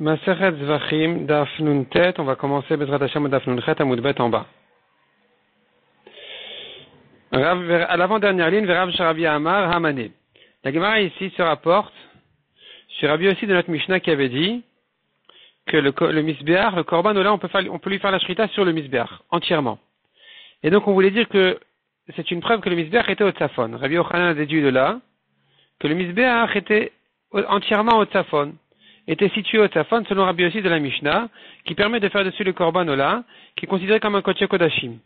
Maseret Zvachim, Daf Nun Tet, on va commencer Bezrat Hashem Daf Nun Chet, Amoud Bet en bas. À l'avant-dernière ligne, Verav Sharabi Amar Hamane. La Gemara ici se rapporte sur Rabbi aussi de notre Mishnah qui avait dit que le Misbeach, le Korban Ola, on peut lui faire la Shrita sur le Misbeach, entièrement. Et donc on voulait dire que c'est une preuve que le Misbeach était au Tzafon. Rabbi Yochanan a déduit de là que le Misbeach était entièrement au Tzafon, était situé au Tzafon selon Rabbi aussi de la Mishnah, qui permet de faire dessus le Korban Ola, qui est considéré comme un Kodesh Kodashim.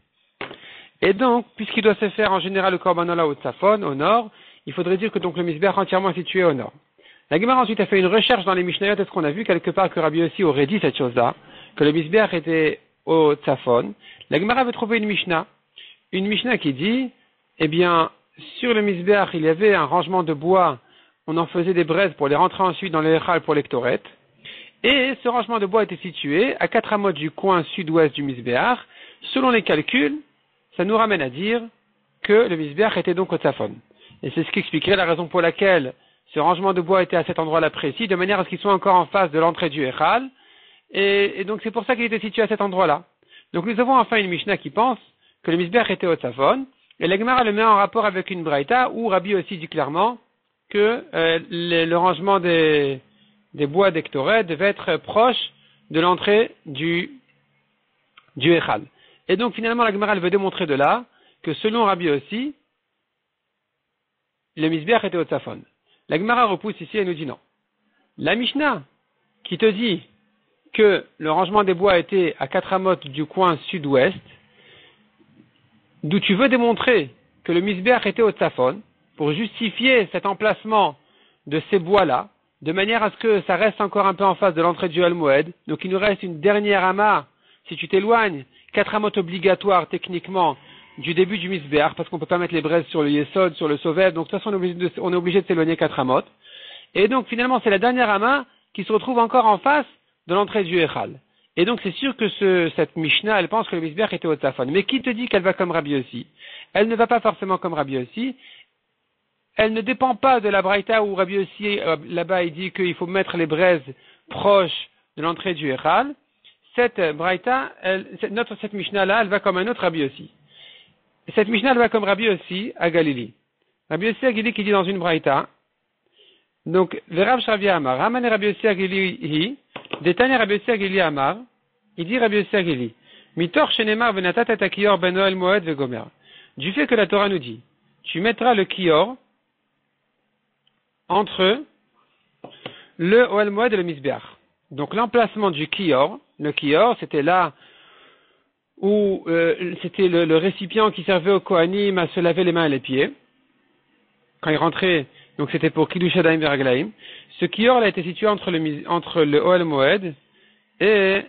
Et donc, puisqu'il doit se faire en général le Korban Ola au Tzafon, au nord, il faudrait dire que donc le Misbeach entièrement est situé au nord. La Gemara ensuite a fait une recherche dans les Mishnayot, est-ce qu'on a vu quelque part que Rabbi aussi aurait dit cette chose-là, que le Misbeach était au Tzafon. La Gemara avait trouvé une Mishnah qui dit, eh bien, sur le Misbeach, il y avait un rangement de bois, on en faisait des braises pour les rentrer ensuite dans le Echal pour les Ktoret, et ce rangement de bois était situé à 4 amot du coin sud-ouest du Misbeach. Selon les calculs, ça nous ramène à dire que le Misbeach était donc au Tzafon. Et c'est ce qui expliquerait la raison pour laquelle ce rangement de bois était à cet endroit-là précis, de manière à ce qu'il soit encore en face de l'entrée du Echal, et donc c'est pour ça qu'il était situé à cet endroit-là. Donc nous avons enfin une Mishnah qui pense que le Misbeach était au Tzafon, et la Gemara le met en rapport avec une Braïta où Rabbi aussi dit clairement que le rangement des bois d'Ektoré devait être proche de l'entrée du Echal. Et donc finalement la Gemara veut démontrer de là que selon Rabbi aussi, le Misbeach était au Tzafon. La Gemara repousse ici et nous dit non. La Mishnah qui te dit que le rangement des bois était à 4 amot du coin sud-ouest, d'où tu veux démontrer que le Misbeach était au Tzafon, pour justifier cet emplacement de ces bois-là, de manière à ce que ça reste encore un peu en face de l'entrée du Al-Moed, donc il nous reste une dernière ama, si tu t'éloignes, 4 amot obligatoires techniquement du début du Misbeach, parce qu'on ne peut pas mettre les braises sur le Yesod, sur le Sovev, donc de toute façon on est obligé de s'éloigner 4 amot. Et donc finalement c'est la dernière ama qui se retrouve encore en face de l'entrée du Echal. Et donc c'est sûr que cette Mishnah, elle pense que le Misbeach était au Tzafon. Mais qui te dit qu'elle va comme Rabbi aussi? Elle ne va pas forcément comme Rabbi aussi. Elle ne dépend pas de la Braïta où Rabbi aussi, là-bas, il dit qu'il faut mettre les braises proches de l'entrée du Echal. Cette Braïta, cette Mishnah-là, elle va comme un autre Rabbi aussi. Cette Mishnah, elle va comme Rabbi aussi à Galili. Rabbi aussi à Galili qui dit dans une Braïta, donc, Verav Shravi Amar, Ramane Rabbi aussi à Galili, Détane Rabbi aussi à Galili Amar, il dit Rabbi aussi à Galili, Mitor Shenemar Venatat et Kior Ben Oel Moed Vegomer. Du fait que la Torah nous dit, tu mettras le Kior entre le Oel Moed et le Misbeach. Donc l'emplacement du Kior, le Kior, c'était là où c'était le récipient qui servait aux Kohanim à se laver les mains et les pieds. Quand ils rentraient, donc c'était pour Kiddush Adayim Veraglaim. Ce Kior a été situé entre le Oel Moed et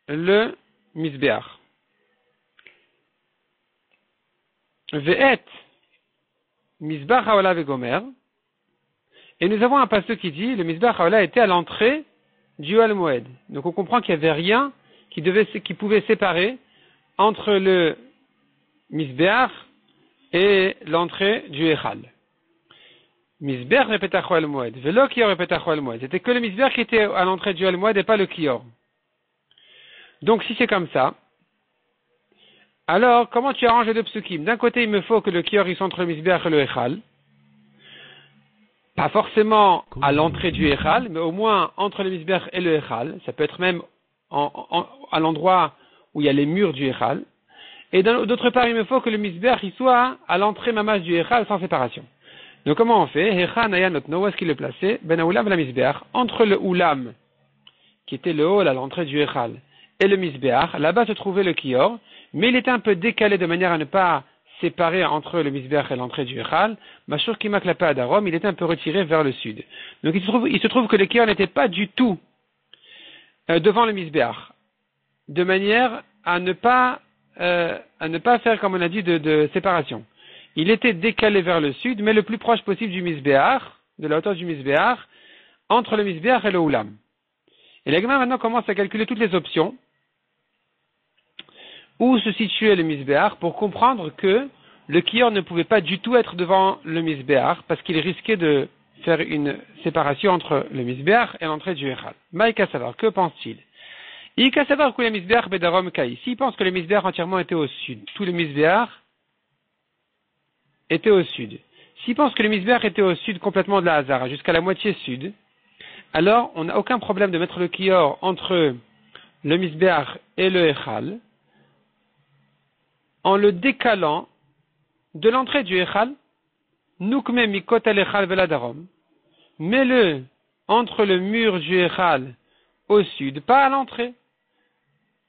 le Misbeach. Ve'et Misbeach Haola Vegomer. Et nous avons un passage qui dit, le Misbeach Haola était à l'entrée du Oel Moed. Donc on comprend qu'il n'y avait rien qui pouvait séparer entre le Misbeach et l'entrée du Echal. Misbeach répéta Oel Moed. Velo Kior répéta Oel Moed. C'était que le Misbeach qui était à l'entrée du Oel Moed et pas le Kior. Donc si c'est comme ça, alors comment tu arranges les deux psukim? D'un côté, il me faut que le Kior il soit entre le Misbeach et le Echal. Pas forcément à l'entrée du Echal, mais au moins entre le Misbeach et le Echal. Ça peut être même à l'endroit où il y a les murs du Echal. Et d'autre part, il me faut que le Misbeach il soit à l'entrée mamas du Echal sans séparation. Donc comment on fait? Echan Ayanotno, où est-ce qu'il le plaçait? Ben Oulam et la Misbeach, entre le Oulam, qui était le hall à l'entrée du Echal, et le Misbeach, là-bas se trouvait le Kior, mais il était un peu décalé de manière à ne pas séparé entre le Misbeach et l'entrée du Echal, Mashur Kimak Lapa Adarom, il était un peu retiré vers le sud. Donc il se trouve que le Kior n'était pas du tout devant le Misbeach, de manière à ne pas faire, comme on a dit, de séparation. Il était décalé vers le sud, mais le plus proche possible du Misbeach, de la hauteur du Misbeach, entre le Misbeach et le Oulam. Et la Gemara maintenant commence à calculer toutes les options où se situait le Misbeach pour comprendre que le Kior ne pouvait pas du tout être devant le Misbeach parce qu'il risquait de faire une séparation entre le Misbeach et l'entrée du Echal. Maïka savoir, que pense-t-il? Ika savoir que le Misbeach bedarom kai. S'il pense que le Misbeach entièrement était au sud, tout le Misbeach était au sud. S'il pense que le Misbeach était au sud complètement de la Hazara, jusqu'à la moitié sud, alors on n'a aucun problème de mettre le kior entre le Misbeach et le Echal, en le décalant de l'entrée du Echal, Nukme mikot al Echal veladarom, mets-le entre le mur du Echal au sud, pas à l'entrée.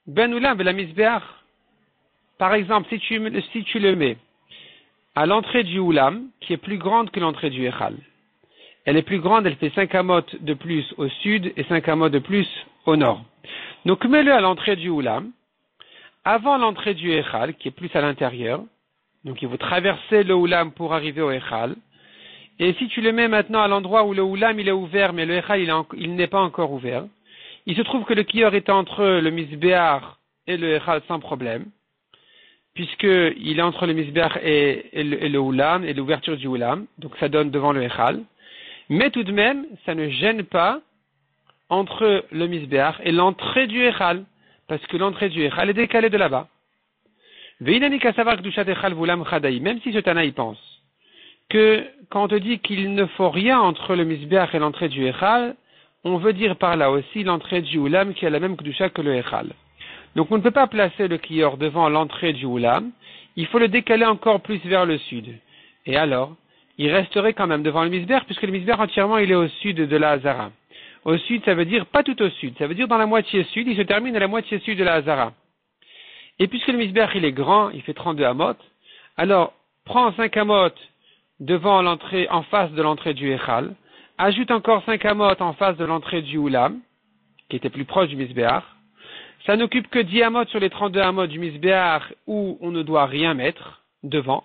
Ben Ulam vela Misbeach. Par exemple, si tu le mets à l'entrée du Ulam, qui est plus grande que l'entrée du Echal, elle est plus grande, elle fait 5 amot de plus au sud et 5 amot de plus au nord. Donc mets-le à l'entrée du Ulam, avant l'entrée du Echal, qui est plus à l'intérieur. Donc il faut traverser le Ulam pour arriver au Echal. Et si tu le mets maintenant à l'endroit où le Ulam il est ouvert, mais le Echal il n'est pas encore ouvert, il se trouve que le kior est entre le Misbeach et le Echal sans problème, puisqu'il est entre le Misbeach et le Ulam, et l'ouverture du Ulam, donc ça donne devant le Echal. Mais tout de même, ça ne gêne pas entre le Misbeach et l'entrée du Echal, parce que l'entrée du Echal est décalée de là-bas. Même si ce Tana y pense que quand on te dit qu'il ne faut rien entre le Misbeach et l'entrée du Echal, on veut dire par là aussi l'entrée du Ulam qui a la même Kedusha que le Echal. Donc on ne peut pas placer le kior devant l'entrée du Ulam, il faut le décaler encore plus vers le sud. Et alors, il resterait quand même devant le Misbeach, puisque le Misbeach entièrement il est au sud de la Hazara. Au sud, ça veut dire pas tout au sud, ça veut dire dans la moitié sud, il se termine à la moitié sud de la Hazara. Et puisque le Misbeach il est grand, il fait 32 amot, alors prends 5 amot devant l'entrée, en face de l'entrée du Echal, ajoute encore 5 amot en face de l'entrée du Ulam, qui était plus proche du Misbeach. Ça n'occupe que 10 amot sur les 32 amot du Misbeach où on ne doit rien mettre devant.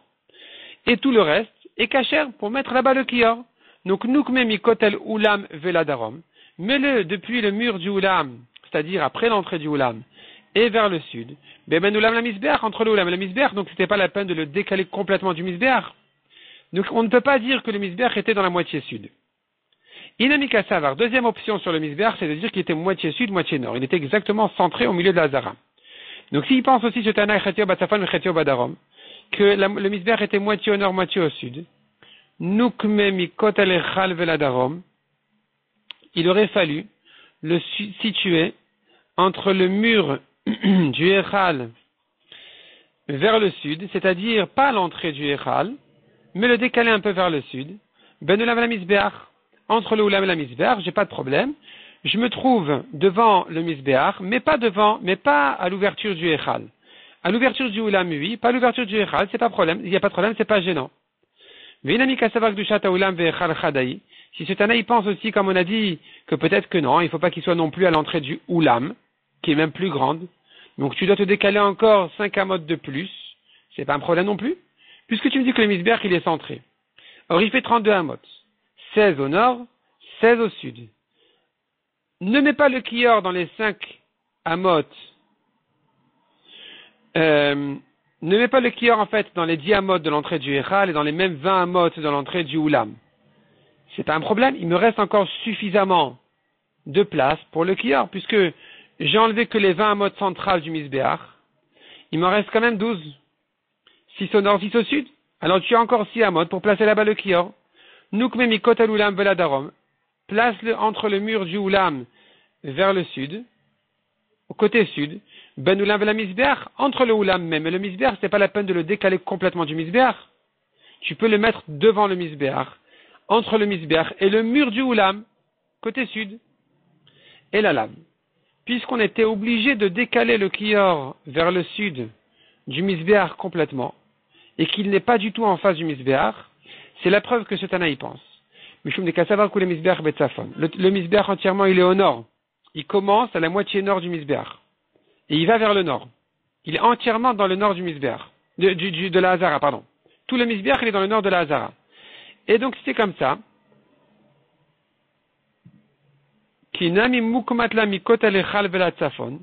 Et tout le reste est kasher pour mettre là-bas le kior. Donc nukme mikotel Ulam veladarom. Mets-le depuis le mur du Ulam, c'est-à-dire après l'entrée du Ulam, et vers le sud. Ben Ulam la Misbeach, entre le Ulam et la Misbeach, donc c'était pas la peine de le décaler complètement du Misbeach. Donc on ne peut pas dire que le Misbeach était dans la moitié sud. Inamika Savar, deuxième option sur le Misbeach, c'est de dire qu'il était moitié sud, moitié nord. Il était exactement centré au milieu de la Hazara. Donc s'il pense aussi sur Tana Chetio Batsafon et Chetio Badarom, que le Misbeach était moitié au nord, moitié au sud, Nukme Mikot Alechal Veladarom, il aurait fallu le situer entre le mur du Echal vers le sud, c'est-à-dire pas l'entrée du Echal, mais le décaler un peu vers le sud. Ben Ulam la Misbeach, entre le Ulam et la Misbeach, j'ai pas de problème. Je me trouve devant le Misbeach, mais pas à l'ouverture du Echal. À l'ouverture du Ulam, oui, pas à l'ouverture du Echal, c'est pas problème, il n'y a pas de problème, c'est pas gênant. Si ce Tana il pense aussi, comme on a dit, que peut-être que non, il ne faut pas qu'il soit non plus à l'entrée du Ulam, qui est même plus grande. Donc tu dois te décaler encore 5 amot de plus. C'est pas un problème non plus. Puisque tu me dis que le Misbeach il est centré. Or il fait 32 amot. 16 au nord, 16 au sud. Ne mets pas le kior dans les 5 amot. Ne mets pas le kior en fait dans les 10 amot de l'entrée du Echal et dans les mêmes 20 amot de l'entrée du Ulam. C'est pas un problème, il me reste encore suffisamment de place pour le kior, puisque j'ai enlevé que les 20 amot centrales du Misbeach. Il m'en reste quand même 12. 6 au nord, 6 au sud. Alors tu as encore 6 amot pour placer là-bas le kior. Nukme mikot al ulam veladarom. Place-le entre le mur du Ulam vers le sud, au côté sud. Ben Ulam vela Misbeach, entre le Ulam même et le Misbeach, c'est pas la peine de le décaler complètement du Misbeach. Tu peux le mettre devant le Misbeach, entre le Misbeach et le mur du Ulam, côté sud, et la lame. Puisqu'on était obligé de décaler le kior vers le sud du Misbeach complètement, et qu'il n'est pas du tout en face du Misbeach, c'est la preuve que ce Tana y pense. Mishum de Kassavar Kule Misbeach Betzafon. Le Misbeach entièrement, il est au nord. Il commence à la moitié nord du Misbeach. Et il va vers le nord. Il est entièrement dans le nord du Misbeach. De la Hazara, pardon. Tout le Misbeach, il est dans le nord de la Hazara. Et donc, c'est comme ça. Kinami Mukumatla Mikot Alechal Vela Tzafon.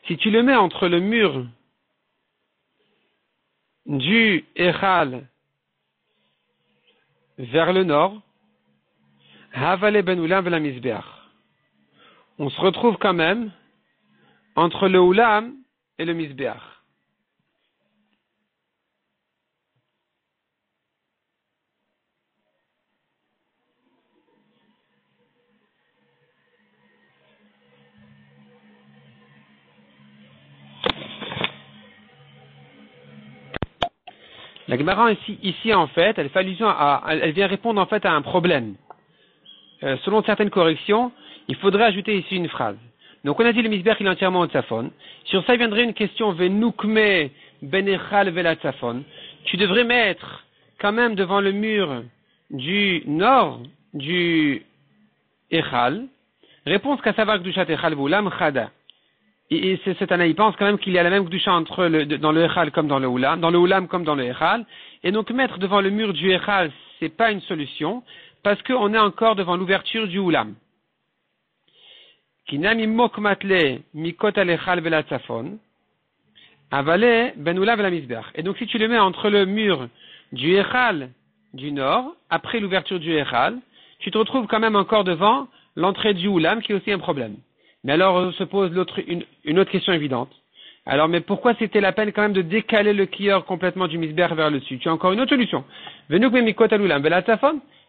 Si tu le mets entre le mur du Echal vers le nord, Havale ben Ulam ve la Mizbeach. On se retrouve quand même entre le Ulam et le Mizbeach. La Gemara ici en fait, elle fait allusion elle vient répondre en fait à un problème. Selon certaines corrections, il faudrait ajouter ici une phrase. Donc on a dit le Mizbeach il est entièrement au Tzafon. Sur ça viendrait une question Venukme benechal vela Tzafon. Tu devrais mettre quand même devant le mur du nord du Echal. Réponse qu'à savoir Gdushat Echal Voulam Chada. Et cet Tana, il pense quand même qu'il y a la même Gdusha dans le Echal comme dans le Ulam comme dans le Echal. Et donc mettre devant le mur du Echal, c'est pas une solution, parce qu'on est encore devant l'ouverture du Ulam. Kinami mokmatle mikot al-Echal vela Tzafon, avale ben Ulam vela Mizbeach. Et donc si tu le mets entre le mur du Echal du nord, après l'ouverture du Echal, tu te retrouves quand même encore devant l'entrée du Ulam, qui est aussi un problème. Mais alors se pose une autre question évidente. Alors, mais pourquoi c'était la peine quand même de décaler le kior complètement du Mizbeach vers le sud? Tu as encore une autre solution.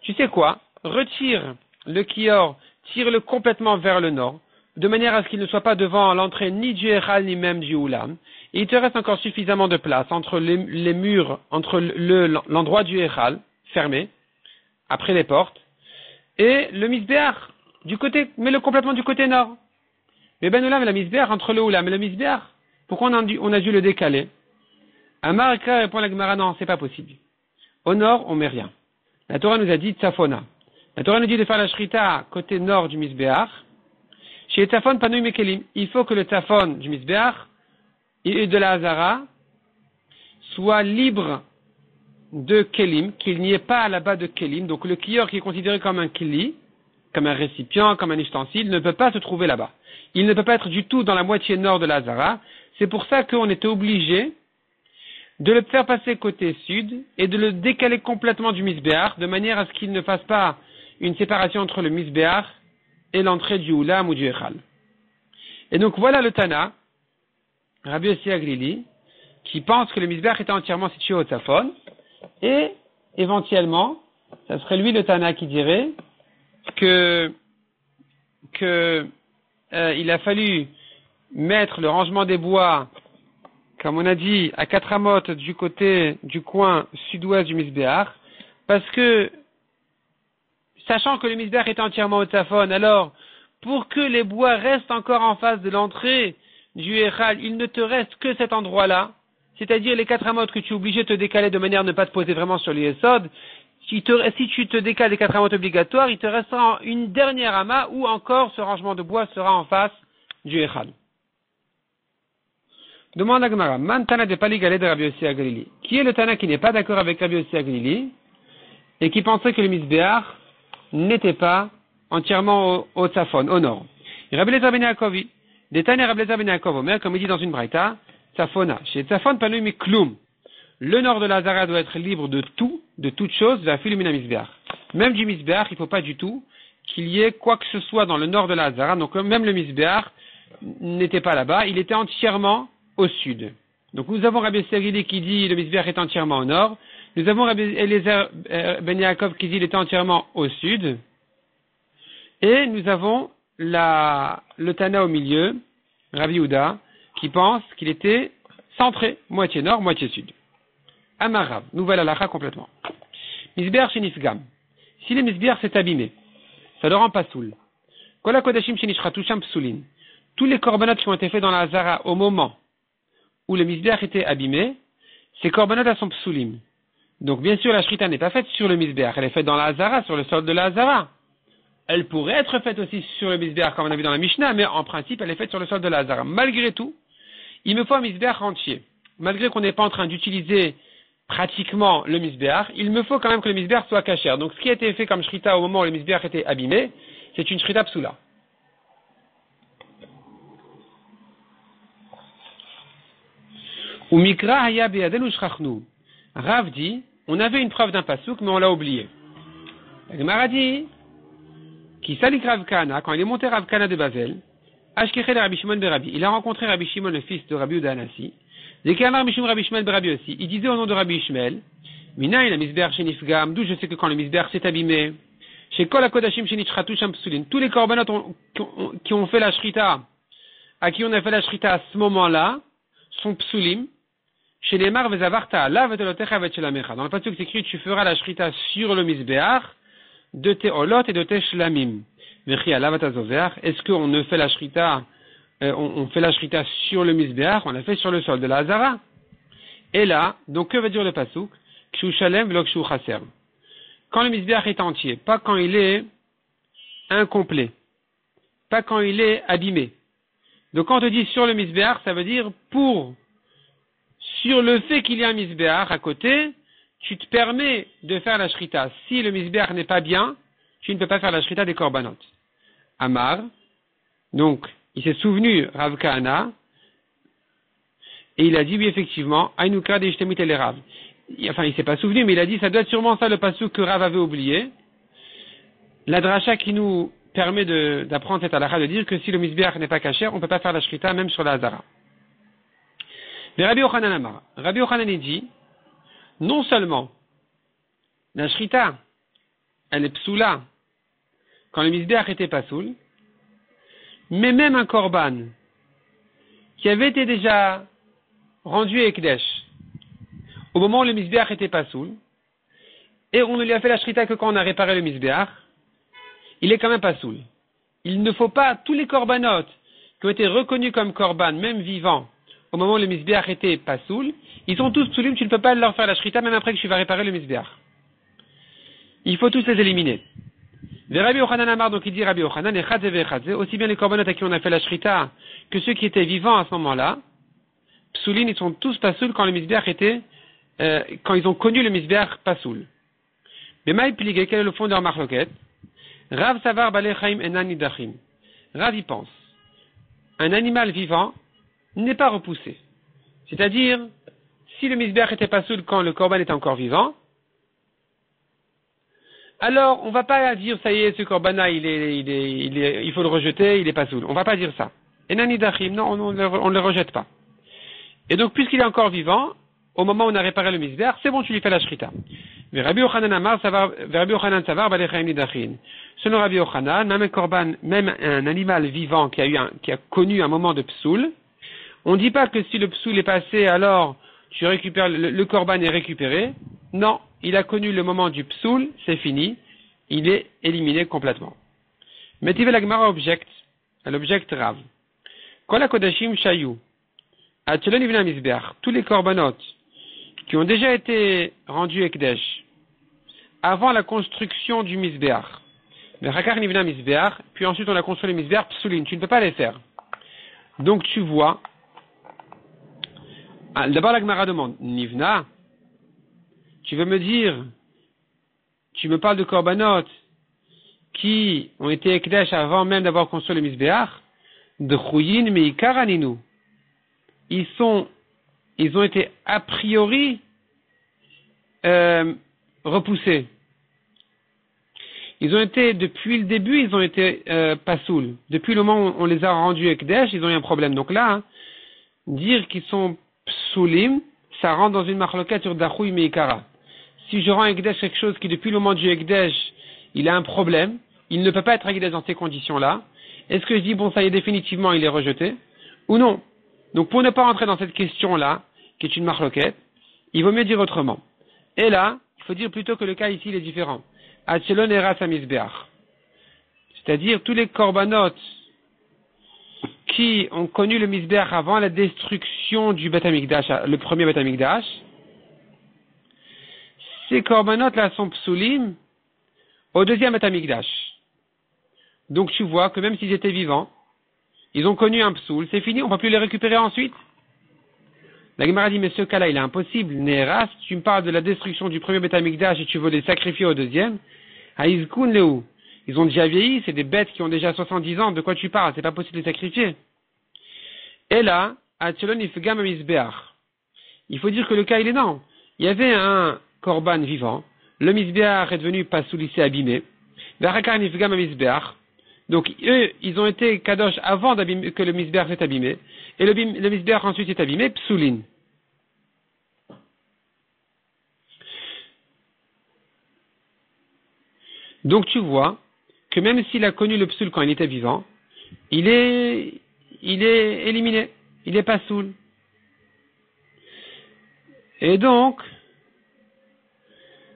Tu sais quoi? Retire le kior, tire-le complètement vers le nord, de manière à ce qu'il ne soit pas devant l'entrée ni du Echal ni même du Ulam. Et il te reste encore suffisamment de place entre les murs, entre l'endroit du Echal, fermé, après les portes, et le Mizbeach, mets-le complètement du côté nord. Mais Ben Ulam et la Mizbeach entre le Ulam et le Mizbeach, pourquoi on a dû le décaler? Amarika répond la Gemara, non, c'est pas possible. Au nord, on met rien. La Torah nous a dit Tzafona. La Torah nous dit de faire la Shrita côté nord du Mizbeach. Chez Tzafon Panoui Mekelim, il faut que le Tzafon du Mizbeach et de la Hazara soit libre de Kelim, qu'il n'y ait pas là-bas de Kelim. Donc le kior qui est considéré comme un Kili, comme un récipient, comme un ustensile, ne peut pas se trouver là-bas. Il ne peut pas être du tout dans la moitié nord de la Hazara. C'est pour ça qu'on était obligé de le faire passer côté sud et de le décaler complètement du Mizbeach, de manière à ce qu'il ne fasse pas une séparation entre le Mizbeach et l'entrée du Ulam ou du Echal. Et donc voilà le Tana, Rabbi Yossi Aglili, qui pense que le Mizbeach était entièrement situé au Tzafon, et éventuellement, ça serait lui le Tana qui dirait que il a fallu mettre le rangement des bois, comme on a dit, à 4 amotes du côté du coin sud-ouest du Mizbeach, parce que, sachant que le Mizbeach était entièrement au Tzafon, alors, pour que les bois restent encore en face de l'entrée du Echal, il ne te reste que cet endroit-là, c'est-à-dire les 4 amotes que tu es obligé de te décaler de manière à ne pas te poser vraiment sur les Yesod. Si tu te décales des 4 amotes obligatoires, il te restera une dernière amas où encore ce rangement de bois sera en face du Echal. Demande à Gemara, Man Tana de Paligalé de Rabbi Yossi Aglili. Qui est le Tana qui n'est pas d'accord avec Rabbi Yossi Aglili et qui pensait que le Mizbeach n'était pas entièrement au Tzafon, au nord? Rabbi Eliezer ben Yaakovi, des Tana Rabbi Eliezer ben Yaakov Omer, comme il dit dans une braïta, Tzafona. Chez Tzafon Panoui Mikloum. Le nord de la Hazara doit être libre de tout, de toute chose, va filumina Mizbeach. Même du Mizbeach, il ne faut pas du tout qu'il y ait quoi que ce soit dans le nord de la Hazara. Donc même le Mizbeach n'était pas là-bas, il était entièrement au sud. Donc nous avons Rabbi Yossi qui dit le Mizbeach est entièrement au nord. Nous avons Rabbi Eliezer ben Yaakov qui dit il était entièrement au sud. Et nous avons le Tana au milieu, Rabbi Yehuda, qui pense qu'il était centré, moitié nord, moitié sud. Amarav, nouvelle halakha complètement. Mizbeach shenifgam. Si le Mizbeach s'est abîmé, ça le rend pas soul. Kola kodashim shenishchatusham psulin. Tous les korbanot qui ont été faits dans la Hazara au moment où le Mizbeach était abîmé, ces korbanot sont psulim. Donc bien sûr la shrita n'est pas faite sur le Mizbeach, elle est faite dans la Hazara, sur le sol de la Hazara. Elle pourrait être faite aussi sur le Mizbeach comme on a vu dans la Mishnah, mais en principe elle est faite sur le sol de la Hazara. Malgré tout, il me faut un Mizbeach entier. Malgré qu'on n'est pas en train d'utiliser pratiquement le Mizbeach, il me faut quand même que le Mizbeach soit kasher. Donc ce qui a été fait comme shrita au moment où le Mizbeach était abîmé, c'est une shrita psula. Ou mikra haya beyadenu shrachnu. Rav dit, on avait une preuve d'un pasouk, mais on l'a oublié. La Gemara dit, qui salik Rav Kahana, quand il est monté Rav Kahana de Bavel, Ashkechel Rabbi Shimon Berabi, il a rencontré Rabbi Shimon, le fils de Rabbi Uda Anassi, Rabbi Shimon Berabi aussi, il disait au nom de Rabbi Ishmael, Mina il a misber chez Nifgam, d'où je sais que quand le misber s'est abîmé, chez Kol HaKodashim chez Nichratou Sham Psulin, tous les korbanot qui ont fait la shrita, à qui on a fait la shrita à ce moment-là, sont psulim, chez les mar vezavarta, la vetelotecha vetchelamecha. Dans le passage c'est écrit, tu feras la shrita sur le misbeach, de tes olot et de tes shlamim. Vechi ala vatazover, est-ce qu'on ne fait la shrita, on fait la shrita sur le misbeach, on l'a fait sur le sol de la hazara. Et là, donc que veut dire le pasuk? Kshu shalem velo kshu chaser. Quand le misbeach est entier, pas quand il est incomplet, pas quand il est abîmé. Donc quand on te dit sur le misbeach, ça veut dire sur le fait qu'il y a un misbeach à côté, tu te permets de faire la shrita. Si le misbeach n'est pas bien, tu ne peux pas faire la shrita des korbanot. Amar, donc il s'est souvenu Rav Kahana, et il a dit oui effectivement, Aïnouka de Ishtemit el Rav. Enfin il s'est pas souvenu, mais il a dit ça doit être sûrement ça le pasuk que Rav avait oublié. La dracha qui nous permet d'apprendre cette halakha de dire que si le misbeach n'est pas caché, on ne peut pas faire la shrita même sur la hazara. Mais Rabbi Yochanan Amar, Rabbi Yochanan dit, non seulement la shrita, elle est psoula quand le misbeach était pasoul, mais même un korban qui avait été déjà rendu ekdesh au moment où le misbeach était pasoul, et on ne lui a fait la shrita que quand on a réparé le misbeach, il est quand même pasoul. Il ne faut pas, tous les korbanot qui ont été reconnus comme korban, même vivants, au moment où le misbeach était pasoul, ils sont tous psoulim, tu ne peux pas leur faire la shrita même après que tu vas réparer le misbeach. Il faut tous les éliminer. Le Rabbi Yochanan Amar, donc il dit Rabbi Yochanan, aussi bien les korbanot à qui on a fait la shrita que ceux qui étaient vivants à ce moment-là, psoulin, ils sont tous pasoul quand le misbeach était, quand ils ont connu le misbeach pasoul. Mais maï pligé, quel est le fond de leur marloquette? Rav savar balei chaim enan nidachim. Rav y pense. Un animal vivant n'est pas repoussé. C'est-à-dire, si le misbeach était pasoul quand le korban était encore vivant, alors on va pas dire ça y est, ce korban-là, il faut le rejeter, il est pasoul. On va pas dire ça. Enan nidachim, non, on ne le rejette pas. Et donc, puisqu'il est encore vivant, au moment où on a réparé le misbeach, c'est bon, tu lui fais la shrita. Mais Rabbi Yochanan Amar, Rabbi Yochanan savar balei chaim nidachim. Selon Rabbi Yochanan, même un korban, même un animal vivant qui a connu un moment de psoul, on ne dit pas que si le psoul est passé, alors tu récupères le korban est récupéré. Non, il a connu le moment du psoul, c'est fini, il est éliminé complètement. Metive la Gemara objecte, elle objecte Rav. Kol HaKodashim shayu, atchelon ivna misbeach, tous les korbanot qui ont déjà été rendus ekdesh avant la construction du misbeach, puis ensuite on a construit le misbeach psoulin, tu ne peux pas les faire. Donc tu vois, d'abord la Gemara demande, Nivna, tu veux me dire, tu me parles de korbanot qui ont été ekdesh avant même d'avoir construit le misbeach, de chuyin meikar aninu. Ils ont été a priori repoussés. Ils ont été, depuis le début, ils ont été pasoul. Depuis le moment où on les a rendus ekdesh, ils ont eu un problème. Donc là, dire qu'ils sont psoulim, ça rentre dans une marloquette sur dachouy meikara. Si je rends ekdesh quelque chose qui, depuis le moment du ekdesh, il a un problème, il ne peut pas être ekdesh dans ces conditions-là, est-ce que je dis, bon, ça y est, définitivement, il est rejeté, ou non? Donc, pour ne pas rentrer dans cette question-là, qui est une marloquette, il vaut mieux dire autrement. Et là, il faut dire plutôt que le cas ici, il est différent. Atchelon erasamisbeach. C'est-à-dire, tous les korbanot qui ont connu le misbeach avant la destruction du Beth Amikdash, le premier Beth Amikdash, ces korbanot-là sont psoulim au deuxième Beth Amikdash. Donc, tu vois que même s'ils étaient vivants, ils ont connu un psoul, c'est fini, on ne peut plus les récupérer ensuite. La Gemara dit, mais ce cas-là, il est impossible. Neras, tu me parles de la destruction du premier Beth Amikdash et tu veux les sacrifier au deuxième. Haïzkoun Léou. Ils ont déjà vieilli, c'est des bêtes qui ont déjà 70 ans, de quoi tu parles? C'est pas possible de les sacrifier. Et là, Atchelon Ifgam Misbeach. Il faut dire que le cas, il est non. il y avait un korban vivant, le misbéach est devenu pasoul, il s'est abîmé, donc eux, ils ont été kadosh avant que le misbéach s'est abîmé, et le misbéach ensuite s'est abîmé, psoulin. Donc tu vois que même s'il a connu le psoul quand il était vivant, il est éliminé, il est pasoul. Et donc,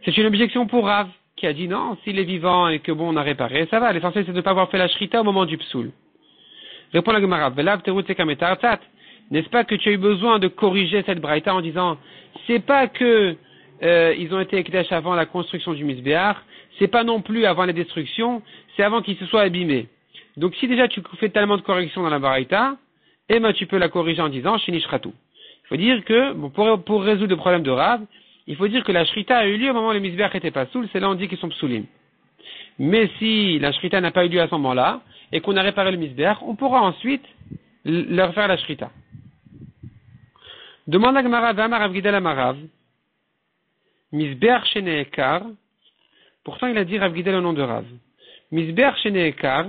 c'est une objection pour Rav, qui a dit non, s'il est vivant et que bon, on a réparé, ça va, l'essentiel c'est de ne pas avoir fait la shrita au moment du psoul. Répond la Gemara, n'est-ce pas que tu as eu besoin de corriger cette braïta en disant, c'est pas que ils ont été ekdesh avant la construction du misbéach, c'est pas non plus avant la destruction, c'est avant qu'il se soit abîmé. Donc si déjà tu fais tellement de corrections dans la braïta, eh ben tu peux la corriger en disant shinishratou. Il faut dire que, bon, pour résoudre le problème de Rav, il faut dire que la shrita a eu lieu au moment où le misbéach était pas soul, c'est là on dit qu'ils sont psoulim. Mais si la shrita n'a pas eu lieu à ce moment-là, et qu'on a réparé le misbéach, on pourra ensuite leur faire la shrita. Demande à Gemara, V'amar Rav Gidel Amarav, misbéach sheneekar, pourtant il a dit Rav Gidel au nom de Rav. Misbéach sheneekar,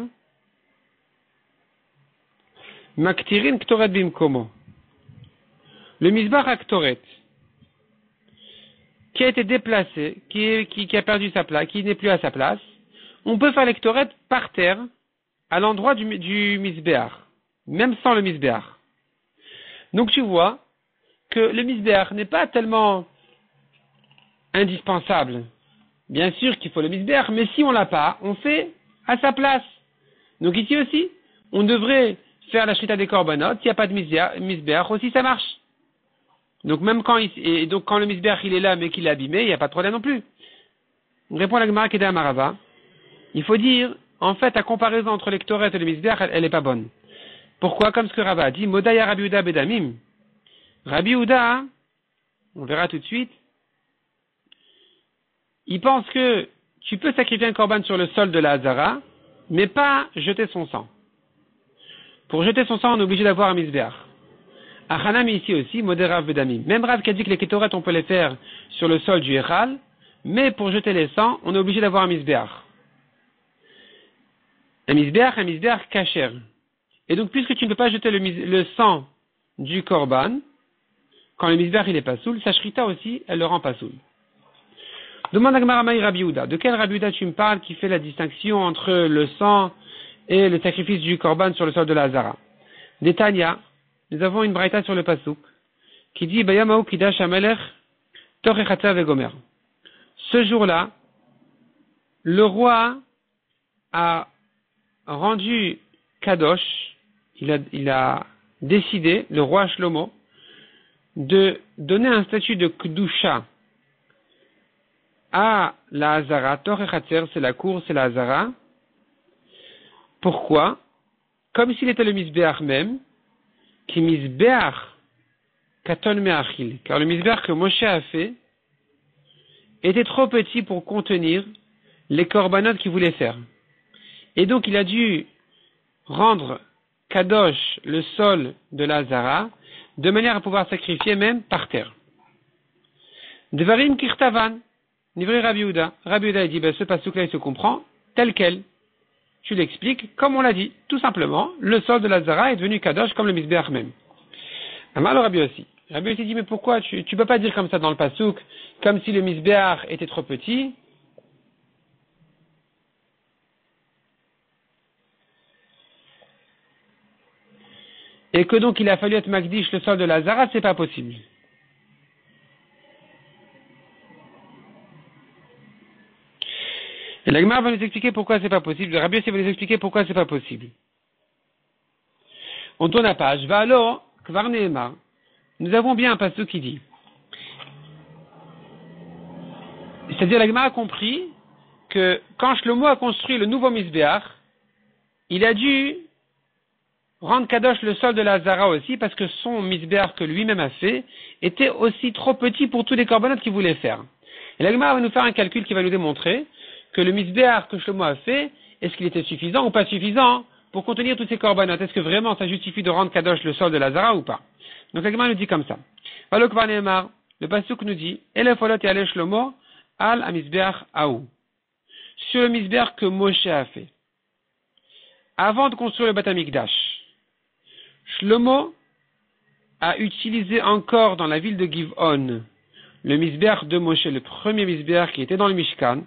maktirin ktoret bimkomo. Le misbéach aktoret, qui a été déplacé, qui a perdu sa place, qui n'est plus à sa place, on peut faire l'ektoret par terre, à l'endroit du misbéach, même sans le misbéach. Donc tu vois que le misbéach n'est pas tellement indispensable. Bien sûr qu'il faut le misbéach, mais si on l'a pas, on fait à sa place. Donc ici aussi, on devrait faire la shrita des korbanot, s'il n'y a pas de misbéach aussi ça marche. Donc même quand quand le misbéach il est là mais qu'il est abîmé, il n'y a pas de problème non plus. On répond à la Gemara Kedem Marava. Il faut dire, en fait, la comparaison entre l'ektoret et le misbéach, elle n'est pas bonne. Pourquoi? Comme ce que Rava a dit, Modaya Rabbi Uda Bedamim. Rabbi Uda, on verra tout de suite, il pense que tu peux sacrifier un korban sur le sol de la Hazara, mais pas jeter son sang. Pour jeter son sang, on est obligé d'avoir un misbéach. Achanam ici aussi, Moderav Bedamim. Même Rav qui a dit que les kétoret, on peut les faire sur le sol du Echal, mais pour jeter les sangs, on est obligé d'avoir un misbéach. Un misbéach kasher. Et donc, puisque tu ne peux pas jeter le sang du korban, quand le misbéach il est pas soul, sa shrita aussi, elle le rend pas soul. Demande à Gemara Maï Rabbi Yehuda. De quel Rabbi Yehuda tu me parles qui fait la distinction entre le sang et le sacrifice du korban sur le sol de la Hazara? Des Tanya, nous avons une braïta sur le pasuk qui dit Bayamahu Kidash Amelech Torechatza Vegomer. Ce jour-là, le roi a rendu Kadosh, il a décidé, le roi Shlomo, de donner un statut de Kedusha à la Hazara. Torechatzer, c'est la cour, c'est la Hazara. Pourquoi? Comme s'il était le misbéach même, qui misbéach katon meachil, car le misbéach que Moshe a fait était trop petit pour contenir les korbanot qu'il voulait faire. Et donc il a dû rendre kadosh le sol de la Hazara, de manière à pouvoir sacrifier même par terre. Devarim kirtavan, nivré Rabbi Yehuda. Rabbi Yehuda dit, ce pasuk-là il se comprend tel quel. Tu l'expliques comme on l'a dit. Tout simplement, le sol de la Hazara est devenu kadosh comme le misbéach même. Amar le Rabbi aussi. Rabbi aussi dit, mais pourquoi tu peux pas dire comme ça dans le pasuk, comme si le misbéach était trop petit? Et que donc il a fallu être magdish le sol de la Hazara, c'est pas possible. Et la Gemara va nous expliquer pourquoi c'est pas possible. Le Rabbi aussi va nous expliquer pourquoi c'est pas possible. On tourne la page. Va alors, Kvar Nehemar. Nous avons bien un pasuk qui dit. C'est-à-dire, la Gemara a compris que quand Shlomo a construit le nouveau misbéach, il a dû rendre kadosh le sol de la Hazara aussi, parce que son misbéach que lui-même a fait était aussi trop petit pour tous les korbanot qu'il voulait faire. Et la Gemara va nous faire un calcul qui va nous démontrer que le misbéach que Shlomo a fait, est-ce qu'il était suffisant ou pas suffisant pour contenir tous ces korbanot? Est-ce que vraiment ça justifie de rendre kadosh le sol de la Hazara ou pas? Donc la Gemara nous dit comme ça. le pasuk nous dit, Elef olot yaleh Shlomo al ha-mizbeach haou. Sur le mizbeach que Moshe a fait. Avant de construire le Beth Amikdash, Shlomo a utilisé encore dans la ville de Giv'on le mizbeach de Moshe, le premier mizbeach qui était dans le Mishkan.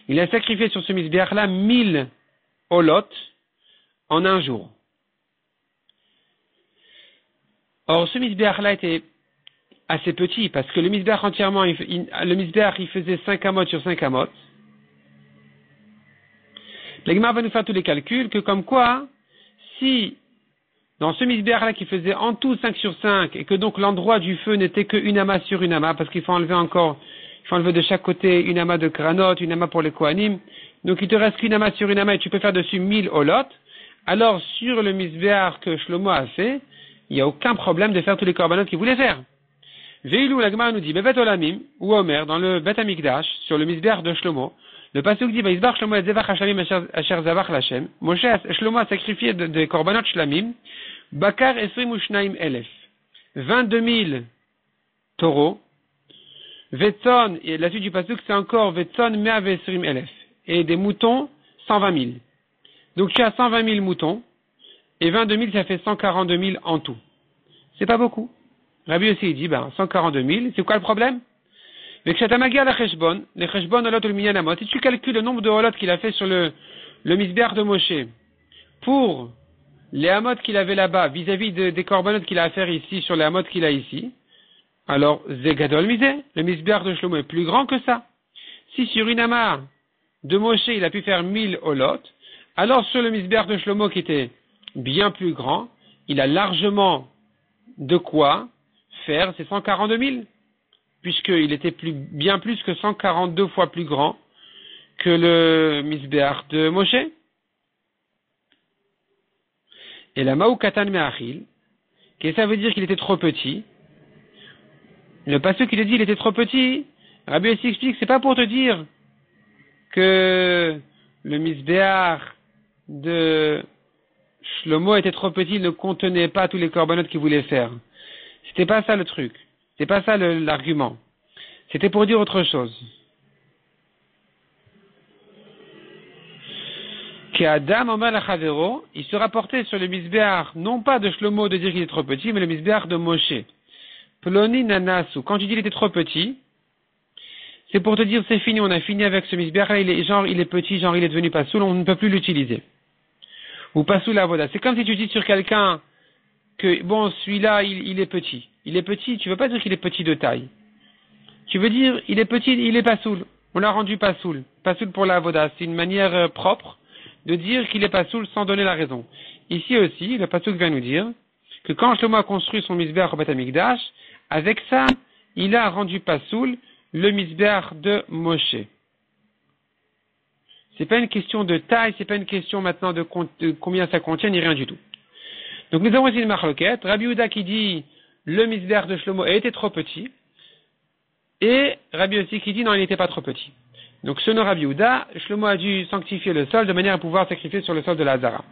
Il a sacrifié sur ce mizbeach-là 1000 olot en un jour. Or, ce mizbeach-là était assez petit, parce que le mizbeach entièrement, le mizbeach, il faisait 5 amot sur 5 amot. L'Egmar va nous faire tous les calculs, que comme quoi, si, dans ce mizbeach-là qui faisait en tout 5 sur 5, et que donc l'endroit du feu n'était que une amas sur une amas, parce qu'il faut enlever de chaque côté une amas de granot, une amas pour les kohanim, donc il te reste qu'une amas sur une amas, et tu peux faire dessus 1000 olot, alors sur le mizbeach que Shlomo a fait, il n'y a aucun problème de faire tous les korbanot qu'il voulait faire. Veilou, la Gemara nous dit, Bevet Olamim, ou Omer, dans le Bet Amikdash, sur le mizbeach de Shlomo, le pasuk dit, Vaizbach Shlomo et Zevach Hashlamim Asher Zavach Lashem, Shlomo a sacrifié des korbanot Shlamim, Bakar Esrim Ushnaim Elef, 22 000 taureaux, Vetson, et la suite du pasuk, c'est encore Vetson Me'av Esrim Elef, et des moutons, 120 000. Donc tu as 120 000 moutons, et 22 000, ça fait 142 000 en tout. C'est pas beaucoup. Rabbi aussi, il dit, 142 000, c'est quoi le problème? Mais que Shatamagi à la Cheshbon, les Cheshbon olot ou le minyan amot, si tu calcules le nombre de olot qu'il a fait sur le misbeach de Moshe, pour les amot qu'il avait là-bas, vis-à-vis des korbanot qu'il a à faire ici, sur les amot qu'il a ici, alors, Zegadol Misé, le misbeach de Shlomo est plus grand que ça. Si sur une amas de Moshe, il a pu faire 1000 olot, alors sur le misbeach de Shlomo qui était bien plus grand, il a largement de quoi faire ces 142 000, puisqu'il était bien plus que 142 fois plus grand que le misbeach de Moshe. Et la Maou Katan Me'achil, qu'est-ce que ça veut dire qu'il était trop petit? Le pasteur qui le dit il était trop petit, Rabbi aussi explique, c'est pas pour te dire que le misbeach de Shlomo était trop petit, il ne contenait pas tous les korbanot qu'il voulait faire. C'était pas ça le truc. C'était pas ça l'argument. C'était pour dire autre chose. Qu'Adam Omer Lachavero, il se rapportait sur le misbeach, non pas de Shlomo de dire qu'il est trop petit, mais le misbeach de Moshe. Ploni Nanasu. Quand tu dis qu'il était trop petit, c'est pour te dire c'est fini, on a fini avec ce misbeach là, il est petit, il est devenu pasoul, on ne peut plus l'utiliser. Ou pasoul avoda. C'est comme si tu dis sur quelqu'un que, celui-là, il est petit. Il est petit, tu veux pas dire qu'il est petit de taille. Tu veux dire, il est petit, il est pasoul. On l'a rendu pasoul. Pasoul pour la avoda. C'est une manière propre de dire qu'il est pasoul sans donner la raison. Ici aussi, le pasoul vient nous dire que quand Shlomo a construit son misbeach au Beth Amikdash, avec ça, il a rendu pasoul le misbeach de Moshe. C'est pas une question de taille, c'est pas une question maintenant de combien ça contient, ni rien du tout. Donc nous avons ici une marloquette, Rabbi Yehuda qui dit le misbeach de Shlomo était trop petit, et Rabbi aussi qui dit non, il n'était pas trop petit. Donc selon Rabbi Yehuda, Shlomo a dû sanctifier le sol de manière à pouvoir sacrifier sur le sol de la Hazara.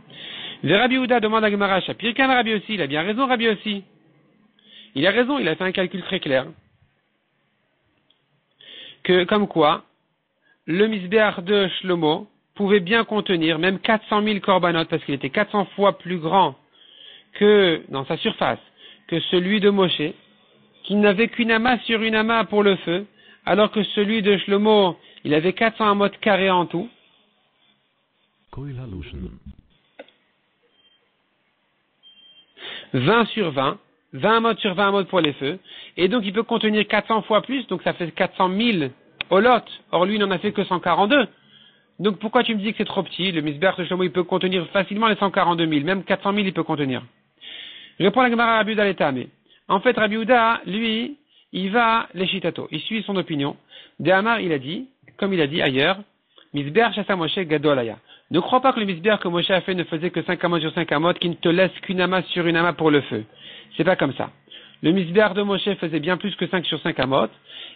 Le Rabbi Yehuda demande à Gemara Shapir, qu'un Rabbi aussi, il a bien raison Rabbi aussi. Il a raison, il a fait un calcul très clair. Que comme quoi, le misbeach de Shlomo pouvait bien contenir même 400 000 korbanot, parce qu'il était 400 fois plus grand que, dans sa surface, que celui de Moshe, qui n'avait qu'une amas sur une amas pour le feu, alors que celui de Shlomo, il avait 400 amot carrés en tout. 20 sur 20, 20 amot sur 20 amot pour les feux, et donc il peut contenir 400 fois plus, donc ça fait 400 000 olot, or lui il n'en a fait que 142. Donc pourquoi tu me dis que c'est trop petit? Le misbeach de Shlomo il peut contenir facilement les 142 000, même 400 000 il peut contenir. Je reprends la Gemara à Rabbi Yehuda l'état, mais en fait Rabbi Yehuda, lui, il va les shitato, il suit son opinion. De Amar il a dit, comme il a dit ailleurs, misbeach shasa Moshe gadolaya. Ne crois pas que le misbeach que Moshe a fait ne faisait que 5 amot sur 5 amot, qui ne te laisse qu'une amas sur une amas pour le feu. C'est pas comme ça. Le misbeach de Moshe faisait bien plus que 5 sur 5 amot,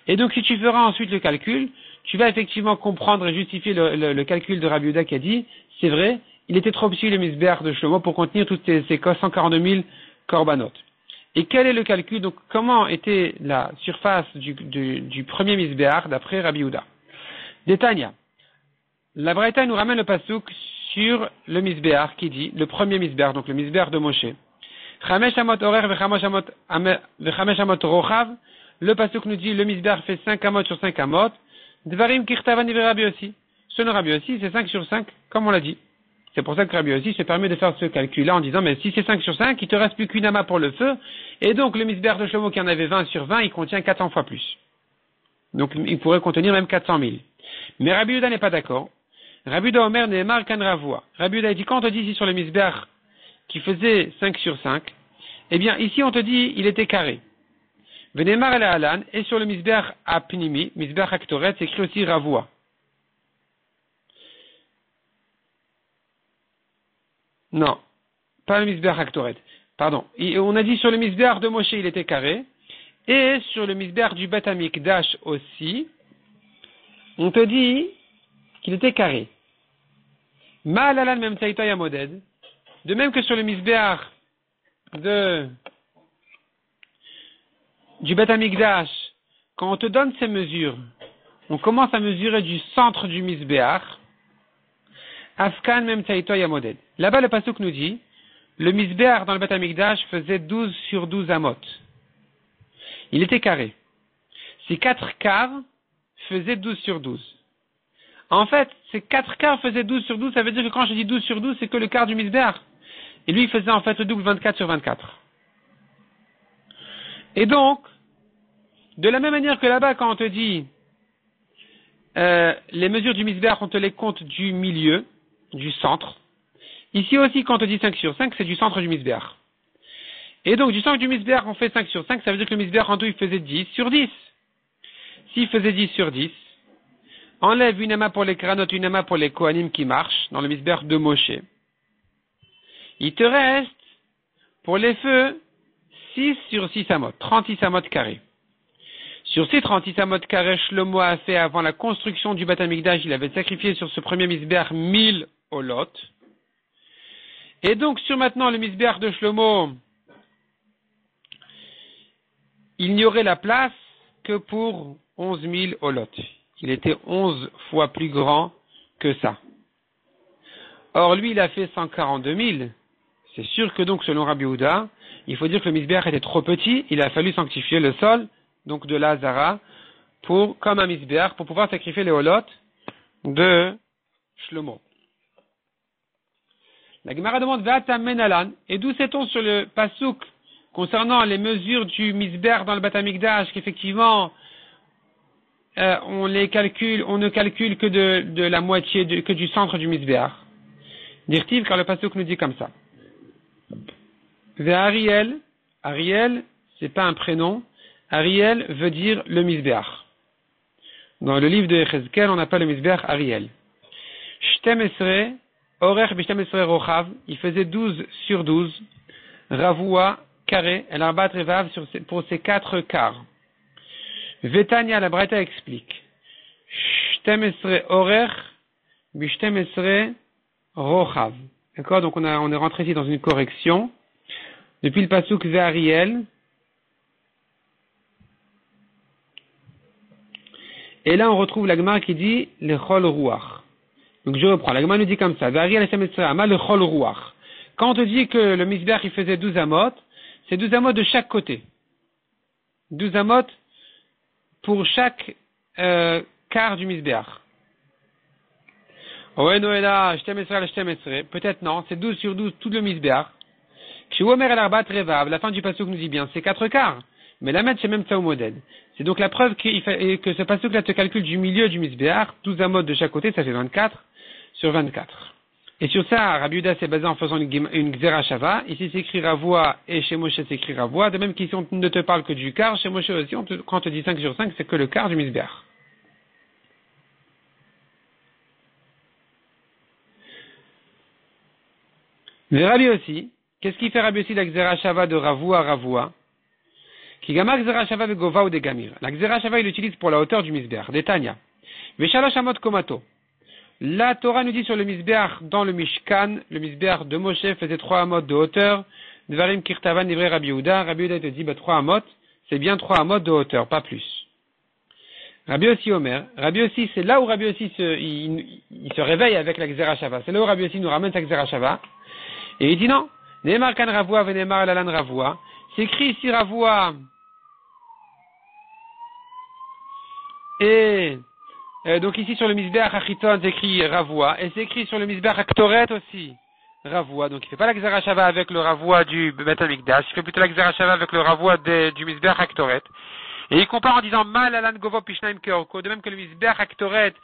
et donc si tu feras ensuite le calcul, tu vas effectivement comprendre et justifier le calcul de Rabbi Yehuda qui a dit, c'est vrai, il était trop petit le misbeach de Shlomo pour contenir toutes ces 142 000 korbanot. Et quel est le calcul? Donc, comment était la surface du premier misbéach d'après Rabbi Yehuda? Détania. La Braïta nous ramène le pasuk sur le misbéach qui dit, le premier misbéach, donc le misbéach de Moshe. Chamesh amot orer vechamesh amot rochav. Le pasuk nous dit, le misbéach fait 5 amot sur 5 amot. Dvarim kirtavan ive Rabbi Yossi. Selon Rabbi Yossi, c'est 5 sur 5, comme on l'a dit. C'est pour ça que Rabbi Yossi se permet de faire ce calcul-là en disant, mais si c'est 5 sur 5, il te reste plus qu'une amas pour le feu, et donc le misbéach de Shlomo qui en avait 20 sur 20, il contient 400 fois plus. Donc il pourrait contenir même 400 000. Mais Rabbi Yehuda n'est pas d'accord. Rabbi Yehuda Omer Nehemar Kan Ravua. Rabbi Yehuda dit, quand on te dit ici sur le misbéach qui faisait 5 sur 5, eh bien ici on te dit, il était carré. Venemar el Alan, et sur le misbéach à Pnimi, misbéach Aktoret, c'est écrit aussi Ravua. Non, pas le misbéach Aktoret. Pardon. Et on a dit sur le misbéach de Moshe, il était carré. Et sur le misbéach du Bet Hamikdash aussi, on te dit qu'il était carré. Ma'alalan mem tsaïta yamoded. De même que sur le misbéach du Bet Hamikdash, quand on te donne ces mesures, on commence à mesurer du centre du misbéach. Afkan mem tsaïta yamoded. Là-bas, le pasuk nous dit, le misbéach dans le Bet Hamikdash faisait 12 sur 12 amot. Il était carré. Ces 4 quarts faisaient 12 sur 12. En fait, ces 4 quarts faisaient 12 sur 12, ça veut dire que quand je dis 12 sur 12, c'est que le quart du misbéach. Et lui, il faisait en fait le double 24 sur 24. Et donc, de la même manière que là-bas, quand on te dit les mesures du misbéach, on te les compte du milieu, du centre. Ici aussi, quand on te dit 5 sur 5, c'est du centre du misbéach. Et donc, du centre du misbéach, on fait 5 sur 5, ça veut dire que le misbéach en tout, il faisait 10 sur 10. S'il faisait 10 sur 10, enlève une amas pour les kranotes, une amas pour les kohanim qui marchent dans le misbéach de Moshe. Il te reste, pour les feux, 6 sur 6 amot, 36 amot carrés. Sur ces 36 amot carrés, Shlomo a fait avant la construction du Bet Hamikdash, il avait sacrifié sur ce premier misbéach 1000 olot. Et donc, sur maintenant le misbéach de Shlomo, il n'y aurait la place que pour 11 000 olot. Il était 11 fois plus grand que ça. Or, lui, il a fait 142 000. C'est sûr que donc, selon Rabbi Yehuda, il faut dire que le misbéach était trop petit. Il a fallu sanctifier le sol, donc de la Hazara, comme un misbéach, pour pouvoir sacrifier les olot de Shlomo. La Gemara demande, Vata menalan, et d'où sait-on sur le pasuk concernant les mesures du misbéach dans le Bet Hamikdash, qu'effectivement, on ne calcule que de la moitié, que du centre du misbéach. Dirtiv, car le pasuk nous dit comme ça. Ariel, c'est pas un prénom. Ariel veut dire le misbéach. Dans le livre de Echezkel, on appelle le misbéach Ariel. Shtem esre, orech b'shtem esre rochav, il faisait 12 sur 12. Ravua, carré, el arbat revav pour ses 4 quarts. Vetania, la Braïta explique. Shtem esre orech b'shtem esre rochav. D'accord? Donc on est rentré ici dans une correction. Depuis le pasuk Ve'ariel. Et là, on retrouve la Gemara qui dit le chol ruach. Donc je reprends. La Gemara nous dit comme ça. Ve'ariel esem etzreama le chol ruach. Quand on te dit que le misbéach il faisait 12 amot, c'est 12 amot de chaque côté. 12 amot pour chaque quart du misbéach. Ouais, Noëlla, peut-être non, c'est 12 sur 12 tout le misbéach. La fin du pasuk nous dit bien, c'est 4 quarts. Mais la mettre, c'est même ça au modèle. C'est donc la preuve que ce pasuk-là te calcule du milieu du misbéach, 12 amot de chaque côté, ça fait 24 sur 24. Et sur ça, Rabbi Yehuda s'est basé en faisant une Gzera Shava. Ici, c'est écrit Ravua, et chez Moshe, c'est écrit Ravua. De même qu'ici, on ne te parle que du quart. Chez Moshe aussi, quand on te dit 5 sur 5, c'est que le quart du misbéach. Mais Rabbi aussi, qu'est-ce qu'il fait Rabbi aussi la Gzera Shava de Ravua à Ravua? Qui gama Gzera Shava de Gova ou de Gamir. La Gzera Shava, il l'utilise pour la hauteur du misbéach. Détania. Veshalosh amot komato. La Torah nous dit sur le misbéach dans le Mishkan, le misbéach de Moshe faisait 3 amot de hauteur, Dvarim Kirtavan livré Rabbi Yehuda. Rabbi Yehuda te dit, 3 amot, c'est bien 3 amot de hauteur, pas plus. Rabbi aussi Omer. Rabbi aussi, c'est là où Rabbi aussi il se réveille avec la Xera Shava. C'est là où Rabbi aussi nous ramène sa Xera Shava. Et il dit non. Neemar kan Ravua venemar lalan Ravua. C'est écrit ici Ravua. Et donc ici sur le Misbeach Achiton, c'est écrit Ravua. Et c'est écrit sur le Misbeach Aktoret aussi. Ravua. Donc il fait pas la Xera Shava avec le Ravua du Bet Amikdash. Il fait plutôt la Xera Shava avec le Ravua du Misbeach Aktoret. Et il compare en disant Mal alan govo pishnaim keorko. De même que le Misbeach Aktoret,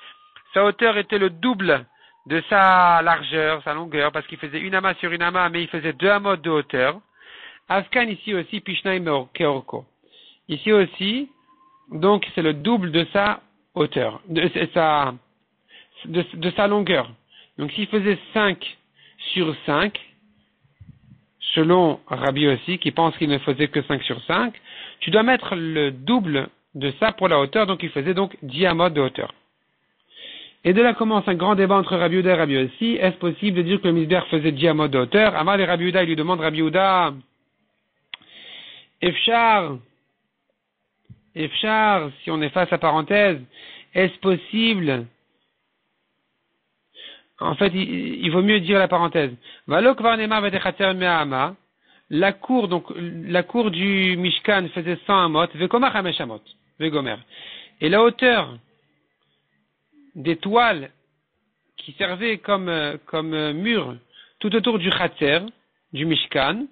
sa hauteur était le double de sa largeur, sa longueur, parce qu'il faisait une ama sur une ama, mais il faisait 2 amot de hauteur. Afkan ici aussi, Pishnaim Keorko. Ici aussi, donc c'est le double de sa hauteur, de sa longueur. Donc s'il faisait 5 sur 5, selon Rabbi aussi, qui pense qu'il ne faisait que 5 sur 5, tu dois mettre le double de ça pour la hauteur, donc il faisait donc 10 amot de hauteur. Et de là commence un grand débat entre Rabbi Yehuda et Rabbi Yossi. Est-ce possible de dire que le Misbeach faisait 10 amot de hauteur? Amar et Rabbi Yehuda, il lui demande Rabbi Yehuda, Efchar, si on efface la parenthèse, est-ce possible? En fait, il vaut mieux dire la parenthèse. Valo kvar nemar vetechater me'ama. La cour du Mishkan faisait 100 amot, vegomer hamesh amot, vegomer. Et la hauteur des toiles qui servaient comme mur tout autour du Khatser, du Mishkan,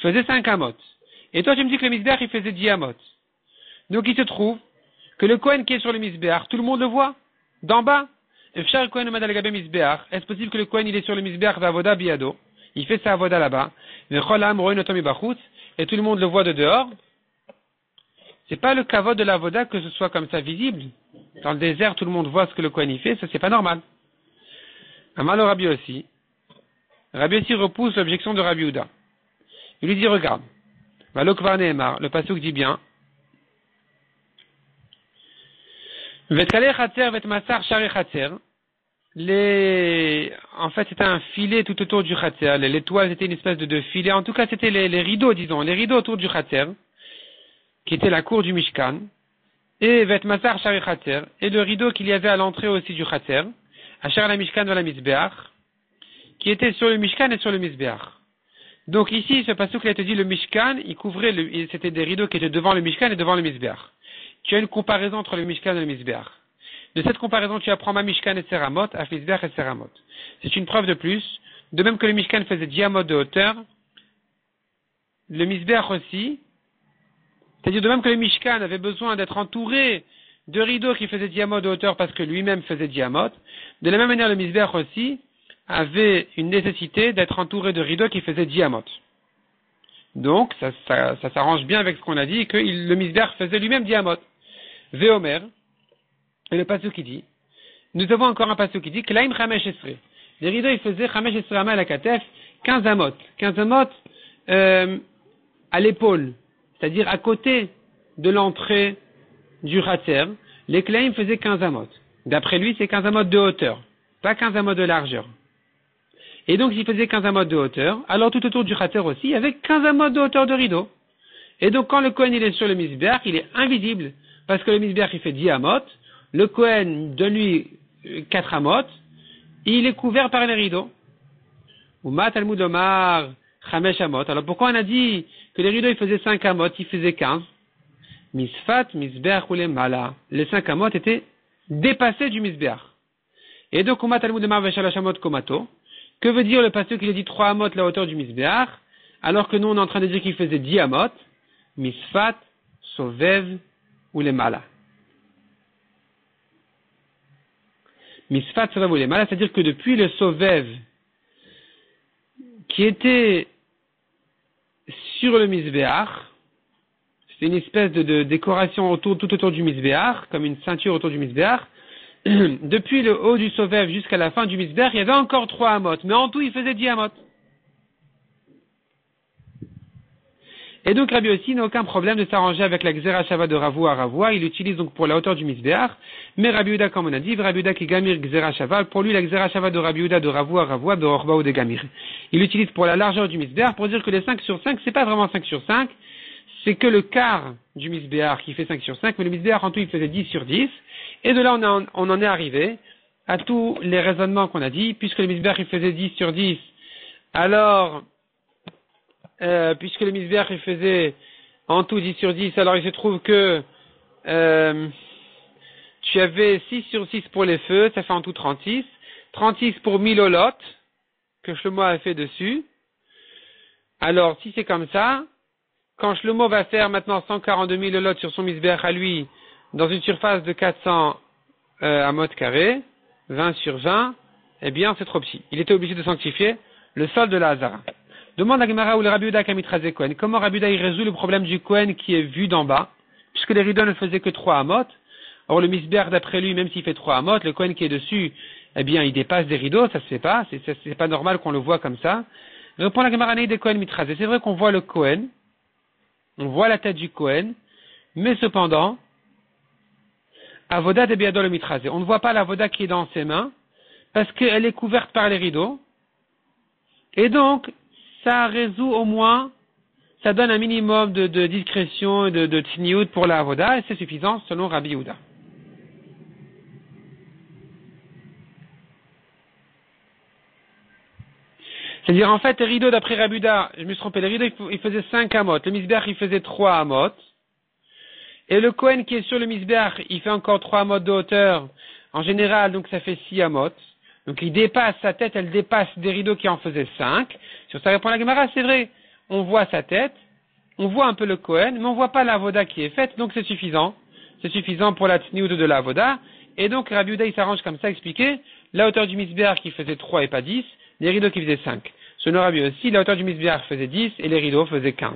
faisait 5 amot. Et toi, tu me dis que le Misbeach, il faisait 10 amot. Donc, il se trouve que le Kohen qui est sur le Misbeach, tout le monde le voit, d'en bas. Est-ce possible que le Kohen, il est sur le Misbeach d'Avoda Biado? Il fait sa Avoda là-bas. Et tout le monde le voit de dehors. C'est pas le kavod de l'Avoda que ce soit comme ça visible. Dans le désert, tout le monde voit ce que le Kohen y fait, ça c'est pas normal. Amal Rabbi aussi. Rabbi aussi repousse l'objection de Rabbi Yehuda. Il lui dit, regarde. Le pasuk dit bien. En fait, c'était un filet tout autour du Khatser. Les toiles étaient une espèce de filet. En tout cas, c'était les rideaux, disons. Les rideaux autour du Khatser, qui était la cour du Mishkan. Et Vetmasar Shari Khatser. Et le rideau qu'il y avait à l'entrée aussi du Khatser. Achar la Mishkan va la Misbeach. Qui était sur le Mishkan et sur le Misbeach. Donc ici, ce passage qui a été dit, le Mishkan, il couvrait, c'était des rideaux qui étaient devant le Mishkan et devant le Misbeach. Tu as une comparaison entre le Mishkan et le Misbeach. De cette comparaison, tu apprends ma Mishkan et Seramot, Af Misbeach et Seramot. C'est une preuve de plus. De même que le Mishkan faisait 10 amot de hauteur, le Misbeach aussi, c'est-à-dire de même que le Mishkan avait besoin d'être entouré de rideaux qui faisaient 10 amot de hauteur parce que lui-même faisait 10 amot, de la même manière le Misbeach aussi avait une nécessité d'être entouré de rideaux qui faisaient 10 amot. Donc, ça s'arrange bien avec ce qu'on a dit, que le Misbeach faisait lui-même 10 amot. Veomer, et le passage qui dit, nous avons encore un passage qui dit, Klaim Chamesh Esre. Les rideaux, ils faisaient Chamesh Esre Ama la Katef, 15 amot. 15 amot, à l'épaule. C'est-à-dire à côté de l'entrée du Khatser. Les Klaim faisaient 15 amot. D'après lui, c'est 15 amot de hauteur. Pas 15 amot de largeur. Et donc, s'il faisait 15 amot de hauteur, alors tout autour du Khatser aussi, il y avait 15 amot de hauteur de rideau. Et donc, quand le Kohen, il est sur le Misbeach, il est invisible. Parce que le Misbeach, il fait 10 amot. Le Kohen donne lui 4 amot, et il est couvert par les rideaux. Uma Talmud Omar Chamesh amot. Alors pourquoi on a dit que les rideaux ils faisaient 5 amot, ils faisaient 15? Misfat, Misbeach ou les Mala. Les 5 amot étaient dépassés du Misbeach. Et donc Uma Talmud Omar Veshalash amot Komato. Que veut dire le pasteur qui a dit 3 amot la hauteur du Misbeach, alors que nous on est en train de dire qu'il faisait 10 amot? Misfat, Sovev ou les Mala. Misfat Sovev ou les Mala, c'est-à-dire que depuis le Sovev, qui était sur le Misbeach, c'est une espèce de décoration tout autour du Misbeach, comme une ceinture autour du Misbeach. Depuis le haut du Sovev jusqu'à la fin du Misbeach, il y avait encore 3 amot, mais en tout il faisait 10 amot. Et donc Rabbi aussi n'a aucun problème de s'arranger avec la Xera Shava de Ravua à Ravua, il l'utilise donc pour la hauteur du Misbéach, mais Rabbi Yehuda, comme on a dit, Rabbi Yehuda qui Gamir Xera Shava, pour lui la Xera Shava de Rabbi Yehuda de Ravua à Ravua, de Orba ou de Gamir. Il l'utilise pour la largeur du Misbéach, pour dire que les 5 sur 5, c'est pas vraiment 5 sur 5, c'est que le quart du Misbéach qui fait 5 sur 5, mais le Misbéach en tout il faisait 10 sur 10, et de là on en est arrivé à tous les raisonnements qu'on a dit, puisque le Misbéach il faisait 10 sur 10, alors, puisque le Misbéach il faisait en tout 10 sur 10, alors il se trouve que tu avais 6 sur 6 pour les feux, ça fait en tout 36. 36 pour 1000 olotes, que Shlomo a fait dessus. Alors, si c'est comme ça, quand Shlomo va faire maintenant 142 000 olotes sur son Misbéach à lui, dans une surface de 400 amot carré, 20 sur 20, eh bien c'est trop petit. Il était obligé de sanctifier le sol de la Hazara. Demande à Gemara ou le Rabbi Yehuda Kamitrazé Kohen. Comment Rabbi Yehuda il résout le problème du Kohen qui est vu d'en bas, puisque les rideaux ne faisaient que 3 amot. Or le Misbéach d'après lui, même s'il fait 3 amot, le Kohen qui est dessus, eh bien il dépasse des rideaux, ça se fait pas, c'est pas normal qu'on le voit comme ça. Répond la Gemara des Kohen Mitrazé. C'est vrai qu'on voit le Kohen, on voit la tête du Kohen, mais cependant, Avoda de Biadol le Mitrazé. On ne voit pas l'Avoda qui est dans ses mains, parce qu'elle est couverte par les rideaux. Et donc, ça résout au moins, ça donne un minimum de discrétion et de tniout pour la avoda, et c'est suffisant selon Rabbi Yehuda. C'est-à-dire, en fait, les rideaux d'après Rabbi Yehuda, je me suis trompé, les rideaux, il faisait 5 amot, le Misbéach, il faisait 3 amot, et le Kohen qui est sur le Misbéach, il fait encore 3 amot de hauteur, en général, donc ça fait 6 amot. Donc il dépasse, sa tête, elle dépasse des rideaux qui en faisaient 5. Sur ça répond la Gemara, c'est vrai. On voit sa tête, on voit un peu le Kohen, mais on voit pas la avoda qui est faite, donc c'est suffisant. C'est suffisant pour la tniout de la avoda. Et donc Rabbi Yehuda il s'arrange comme ça, expliquer la hauteur du Misbéach qui faisait 3 et pas 10, les rideaux qui faisaient 5. Selon Rabbi aussi, la hauteur du Misbéach faisait 10 et les rideaux faisaient 15.